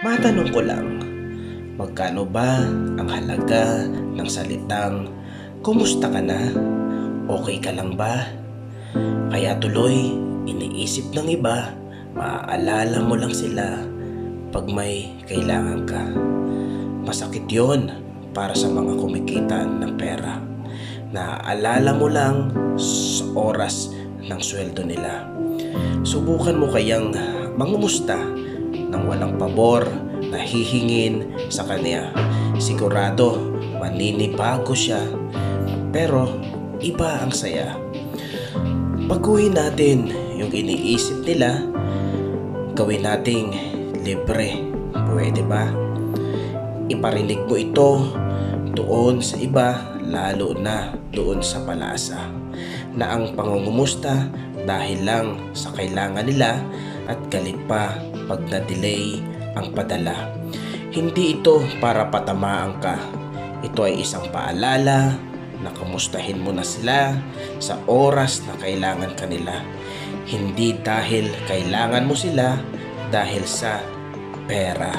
Matanong ko lang, magkano ba ang halaga ng salitang "Kumusta ka na? Okay ka lang ba?" Kaya tuloy iniisip ng iba, maaalala mo lang sila pag may kailangan ka. Masakit yon para sa mga kumikita ng pera. Naaalala mo lang sa oras ng sweldo nila. Subukan mo kayang mangumusta nang walang pabor na hihingin sa kanya. Sigurado maninibago siya, pero iba ang saya. Baguhin natin yung iniisip nila, gawin nating libre. Pwede ba? Iparinig mo ito doon sa iba, lalo na doon sa palasa, na ang pangungumusta dahil lang sa kailangan nila at galit pa pag na-delay ang padala. Hindi ito para patamaan ka. Ito ay isang paalala na kamustahin mo na sila sa oras na kailangan kanila. Hindi dahil kailangan mo sila, dahil sa pera.